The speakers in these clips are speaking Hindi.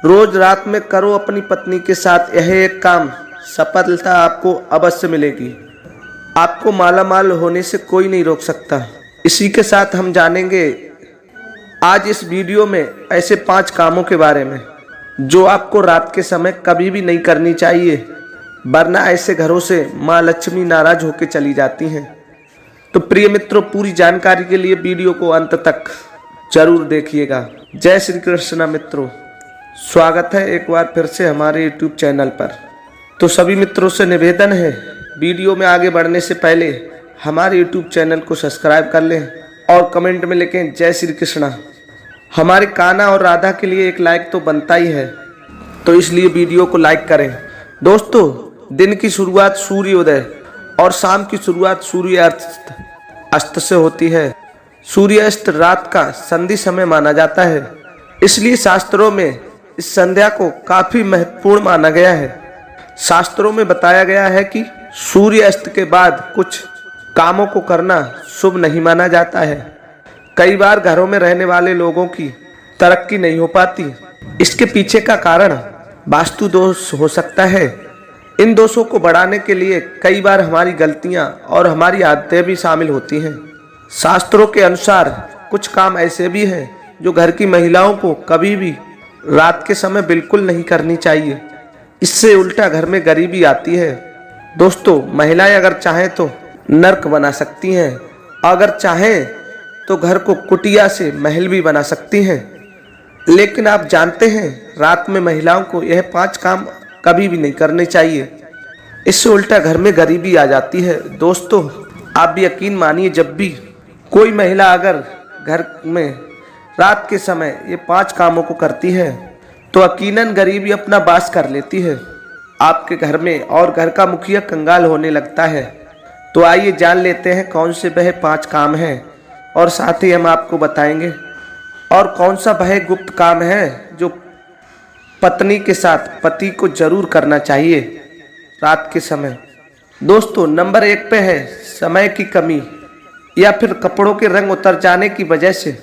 रोज रात में करो अपनी पत्नी के साथ यह एक काम, सफलता आपको अवश्य मिलेगी। आपको मालामाल होने से कोई नहीं रोक सकता। इसी के साथ हम जानेंगे आज इस वीडियो में ऐसे 5 कामों के बारे में जो आपको रात के समय कभी भी नहीं करनी चाहिए, वरना ऐसे घरों से माँ लक्ष्मी नाराज होकर चली जाती हैं। तो प्रिय मित्रों, पूरी जानकारी के लिए वीडियो को अंत तक जरूर देखिएगा। जय श्री कृष्ण मित्रों, स्वागत है एक बार फिर से हमारे YouTube चैनल पर। तो सभी मित्रों से निवेदन है, वीडियो में आगे बढ़ने से पहले हमारे YouTube चैनल को सब्सक्राइब कर लें और कमेंट में लिखें जय श्री कृष्ण। हमारे कान्हा और राधा के लिए एक लाइक तो बनता ही है, तो इसलिए वीडियो को लाइक करें। दोस्तों, दिन की शुरुआत सूर्योदय और शाम की शुरुआत सूर्यास्त से होती है। सूर्यास्त रात का संधि समय माना जाता है, इसलिए शास्त्रों में इस संध्या को काफी महत्वपूर्ण माना गया है। शास्त्रों में बताया गया है कि सूर्यास्त के बाद कुछ कामों को करना शुभ नहीं माना जाता है। कई बार घरों में रहने वाले लोगों की तरक्की नहीं हो पाती। इसके पीछे का कारण वास्तु दोष हो सकता है। इन दोषों को बढ़ाने के लिए कई बार हमारी गलतियां और हमारी आदतें भी शामिल होती हैं। शास्त्रों के अनुसार कुछ काम ऐसे भी हैं जो घर की महिलाओं को कभी भी रात के समय बिल्कुल नहीं करनी चाहिए। इससे उल्टा घर में गरीबी आती है। दोस्तों, महिलाएं अगर चाहें तो नर्क बना सकती हैं, अगर चाहें तो घर को कुटिया से महल भी बना सकती हैं। लेकिन आप जानते हैं, रात में महिलाओं को यह 5 काम कभी भी नहीं करने चाहिए। इससे उल्टा घर में गरीबी आ जाती है। दोस्तों, आप भी यकीन मानिए, जब भी कोई महिला अगर घर में रात के समय ये 5 कामों को करती है तो यकीनन गरीबी अपना वास कर लेती है आपके घर में और घर का मुखिया कंगाल होने लगता है। तो आइए जान लेते हैं कौन से वह 5 काम हैं, और साथ ही हम आपको बताएंगे और कौन सा वह गुप्त काम है जो पत्नी के साथ पति को जरूर करना चाहिए रात के समय। दोस्तों, नंबर 1 पे है समय की कमी या फिर कपड़ों के रंग उतर जाने की वजह से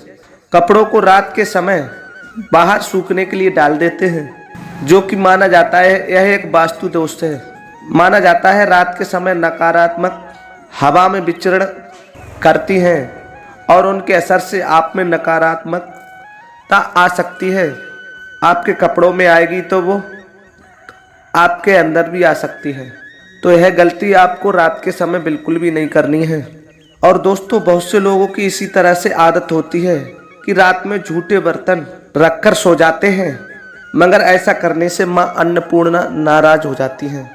कपड़ों को रात के समय बाहर सूखने के लिए डाल देते हैं, जो कि माना जाता है यह एक वास्तु दोष है। माना जाता है रात के समय नकारात्मक हवा में विचरण करती हैं और उनके असर से आप में नकारात्मकता आ सकती है। आपके कपड़ों में आएगी तो वो आपके अंदर भी आ सकती है। तो यह गलती आपको रात के समय बिल्कुल भी नहीं करनी है। और दोस्तों, बहुत से लोगों की इसी तरह से आदत होती है कि रात में झूठे बर्तन रखकर सो जाते हैं, मगर ऐसा करने से मां अन्नपूर्णा नाराज हो जाती हैं।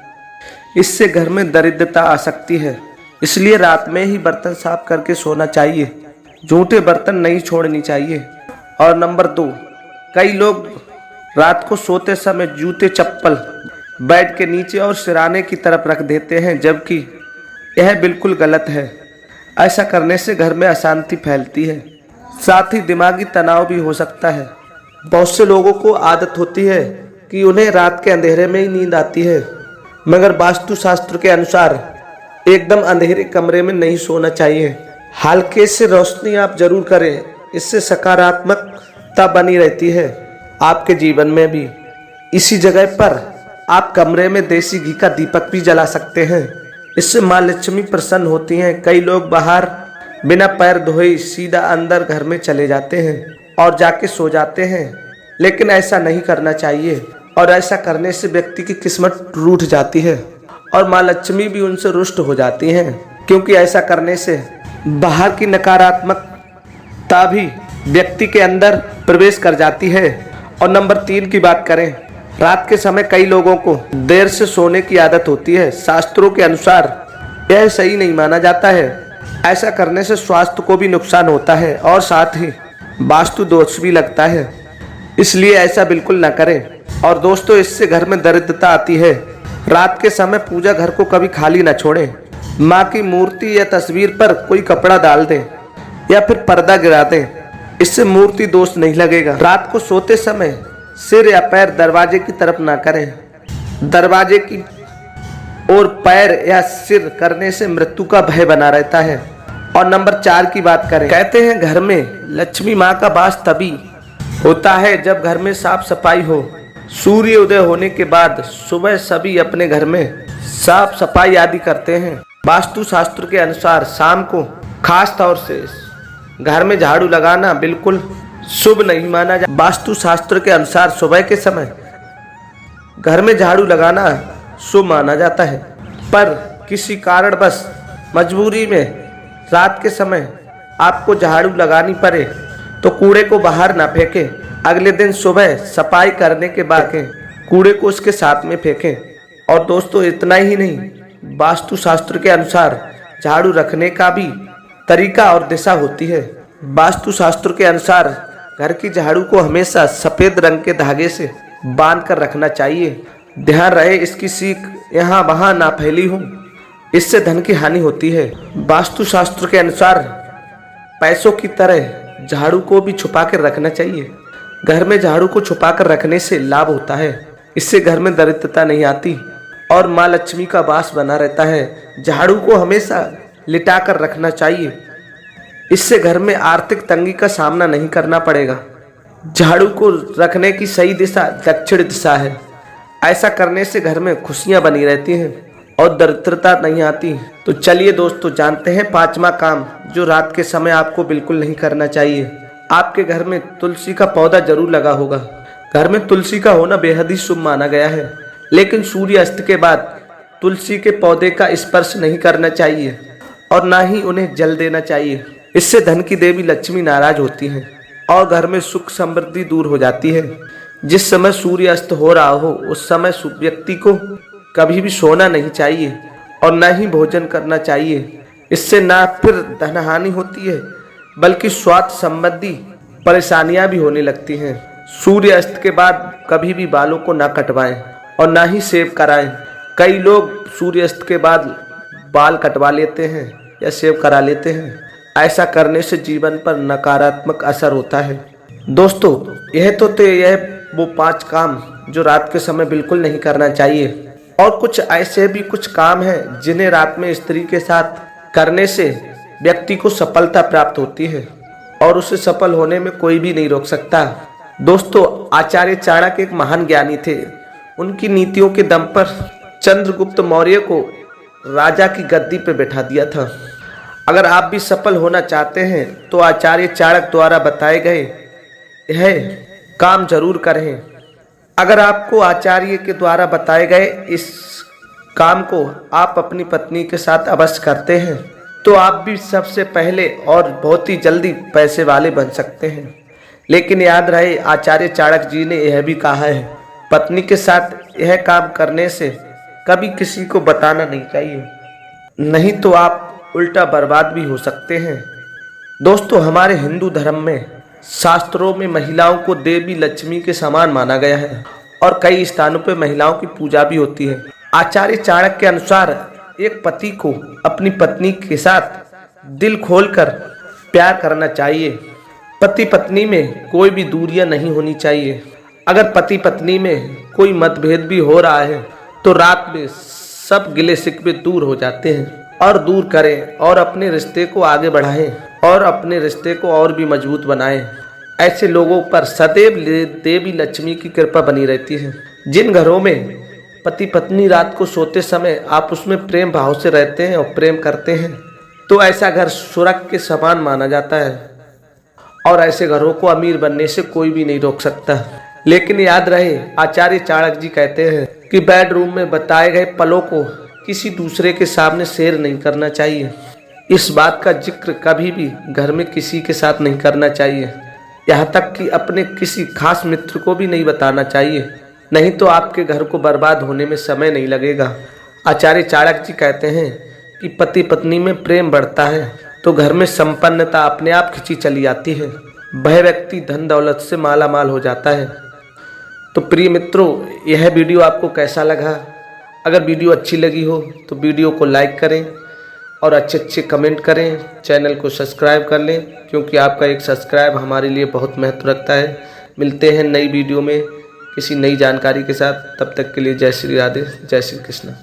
इससे घर में दरिद्रता आ सकती है, इसलिए रात में ही बर्तन साफ करके सोना चाहिए। झूठे बर्तन नहीं छोड़नी चाहिए। और नंबर 2, कई लोग रात को सोते समय जूते चप्पल बेड के नीचे और सिराने की तरफ रख देते हैं, जबकि यह बिल्कुल गलत है। ऐसा करने से घर में अशांति फैलती है, साथ ही दिमागी तनाव भी हो सकता है। बहुत से लोगों को आदत होती है कि उन्हें रात के अंधेरे में ही नींद आती है, मगर वास्तु शास्त्र के अनुसार एकदम अंधेरे कमरे में नहीं सोना चाहिए। हल्के से रोशनी आप जरूर करें, इससे सकारात्मकता बनी रहती है आपके जीवन में भी। इसी जगह पर आप कमरे में देसी घी का दीपक भी जला सकते हैं, इससे माँ लक्ष्मी प्रसन्न होती हैं। कई लोग बाहर बिना पैर धोए सीधा अंदर घर में चले जाते हैं और जाके सो जाते हैं, लेकिन ऐसा नहीं करना चाहिए। और ऐसा करने से व्यक्ति की किस्मत रूठ जाती है और माँ लक्ष्मी भी उनसे रुष्ट हो जाती हैं, क्योंकि ऐसा करने से बाहर की नकारात्मकता भी व्यक्ति के अंदर प्रवेश कर जाती है। और नंबर 3 की बात करें, रात के समय कई लोगों को देर से सोने की आदत होती है। शास्त्रों के अनुसार यह सही नहीं माना जाता है। ऐसा करने से स्वास्थ्य को भी नुकसान होता है और साथ ही वास्तु दोष भी लगता है, इसलिए ऐसा बिल्कुल ना करें। और दोस्तों, इससे घर में दरिद्रता आती है। रात के समय पूजा घर को कभी खाली ना छोड़ें। माँ की मूर्ति या तस्वीर पर कोई कपड़ा डाल दें या फिर पर्दा गिरा दें, इससे मूर्ति दोष नहीं लगेगा। रात को सोते समय सिर या पैर दरवाजे की तरफ ना करें। दरवाजे की ओर पैर या सिर करने से मृत्यु का भय बना रहता है। और नंबर 4 की बात करें, कहते हैं घर में लक्ष्मी माँ का वास तभी होता है जब घर में साफ सफाई हो। सूर्य उदय होने के बाद सुबह सभी अपने घर में साफ सफाई आदि करते हैं। वास्तु शास्त्र के अनुसार शाम को खास तौर से घर में झाड़ू लगाना बिल्कुल शुभ नहीं माना जाता। वास्तु शास्त्र के अनुसार सुबह के समय घर में झाड़ू लगाना शुभ माना जाता है, पर किसी कारणवश मजबूरी में रात के समय आपको झाड़ू लगानी पड़े तो कूड़े को बाहर ना फेंकें। अगले दिन सुबह सफाई करने के बाद कूड़े को उसके साथ में फेंकें। और दोस्तों इतना ही नहीं, वास्तु शास्त्र के अनुसार झाड़ू रखने का भी तरीका और दिशा होती है। वास्तु शास्त्र के अनुसार घर की झाड़ू को हमेशा सफेद रंग के धागे से बांध कर रखना चाहिए। ध्यान रहे इसकी सीख यहाँ वहाँ ना फैली हो, इससे धन की हानि होती है। वास्तु शास्त्र के अनुसार पैसों की तरह झाड़ू को भी छुपा कर रखना चाहिए। घर में झाड़ू को छुपा कर रखने से लाभ होता है, इससे घर में दरिद्रता नहीं आती और माँ लक्ष्मी का वास बना रहता है। झाड़ू को हमेशा लिटा कर रखना चाहिए, इससे घर में आर्थिक तंगी का सामना नहीं करना पड़ेगा। झाड़ू को रखने की सही दिशा दक्षिण दिशा है। ऐसा करने से घर में खुशियां बनी रहती हैं और दरिद्रता नहीं आती। तो चलिए दोस्तों जानते हैं पांचवा काम जो रात के समय आपको बिल्कुल नहीं करना चाहिए। आपके घर में तुलसी का पौधा जरूर लगा होगा। घर में तुलसी का होना बेहद ही शुभ माना गया है, लेकिन सूर्य अस्त के बाद तुलसी के पौधे का स्पर्श नहीं करना चाहिए और ना ही उन्हें जल देना चाहिए। इससे धन की देवी लक्ष्मी नाराज होती हैं और घर में सुख समृद्धि दूर हो जाती है। जिस समय सूर्य अस्त हो रहा हो उस समय व्यक्ति को कभी भी सोना नहीं चाहिए और न ही भोजन करना चाहिए। इससे ना फिर धन हानि होती है बल्कि स्वास्थ्य संबंधी परेशानियां भी होने लगती हैं। सूर्य अस्त के बाद कभी भी बालों को ना कटवाएं और ना ही शेव कराएं। कई लोग सूर्य अस्त के बाद बाल कटवा लेते हैं या शेव करा लेते हैं। ऐसा करने से जीवन पर नकारात्मक असर होता है। दोस्तों यह वो 5 काम जो रात के समय बिल्कुल नहीं करना चाहिए। और कुछ ऐसे भी कुछ काम हैं जिन्हें रात में स्त्री के साथ करने से व्यक्ति को सफलता प्राप्त होती है और उसे सफल होने में कोई भी नहीं रोक सकता। दोस्तों आचार्य चाणक्य एक महान ज्ञानी थे। उनकी नीतियों के दम पर चंद्रगुप्त मौर्य को राजा की गद्दी पर बैठा दिया था। अगर आप भी सफल होना चाहते हैं तो आचार्य चाणक्य द्वारा बताए गए यह काम जरूर करें। अगर आपको आचार्य के द्वारा बताए गए इस काम को आप अपनी पत्नी के साथ अवश्य करते हैं तो आप भी सबसे पहले और बहुत ही जल्दी पैसे वाले बन सकते हैं। लेकिन याद रहे आचार्य चाणक्य जी ने यह भी कहा है पत्नी के साथ यह काम करने से कभी किसी को बताना नहीं चाहिए, नहीं तो आप उल्टा बर्बाद भी हो सकते हैं। दोस्तों हमारे हिंदू धर्म में शास्त्रों में महिलाओं को देवी लक्ष्मी के समान माना गया है और कई स्थानों पर महिलाओं की पूजा भी होती है। आचार्य चाणक्य के अनुसार एक पति को अपनी पत्नी के साथ दिल खोलकर प्यार करना चाहिए। पति पत्नी में कोई भी दूरियां नहीं होनी चाहिए। अगर पति पत्नी में कोई मतभेद भी हो रहा है तो रात में सब गिले शिकवे दूर हो जाते हैं और दूर करें और अपने रिश्ते को आगे बढ़ाएं और अपने रिश्ते को और भी मजबूत बनाएं। ऐसे लोगों पर सदैव देवी लक्ष्मी की कृपा बनी रहती है। जिन घरों में पति पत्नी रात को सोते समय आप उसमें प्रेम भाव से रहते हैं और प्रेम करते हैं तो ऐसा घर स्वर्ग के समान माना जाता है और ऐसे घरों को अमीर बनने से कोई भी नहीं रोक सकता। लेकिन याद रहे आचार्य चाणक्य जी कहते हैं कि बेडरूम में बताए गए पलों को किसी दूसरे के सामने शेयर नहीं करना चाहिए। इस बात का जिक्र कभी भी घर में किसी के साथ नहीं करना चाहिए, यहाँ तक कि अपने किसी खास मित्र को भी नहीं बताना चाहिए, नहीं तो आपके घर को बर्बाद होने में समय नहीं लगेगा। आचार्य चाणक्य जी कहते हैं कि पति पत्नी में प्रेम बढ़ता है तो घर में संपन्नता अपने आप खिंची चली आती है। वह व्यक्ति धन दौलत से माला माल हो जाता है। तो प्रिय मित्रों यह वीडियो आपको कैसा लगा? अगर वीडियो अच्छी लगी हो तो वीडियो को लाइक करें और अच्छे कमेंट करें। चैनल को सब्सक्राइब कर लें क्योंकि आपका एक सब्सक्राइब हमारे लिए बहुत महत्व रखता है। मिलते हैं नई वीडियो में किसी नई जानकारी के साथ। तब तक के लिए जय श्री राधे, जय श्री कृष्ण।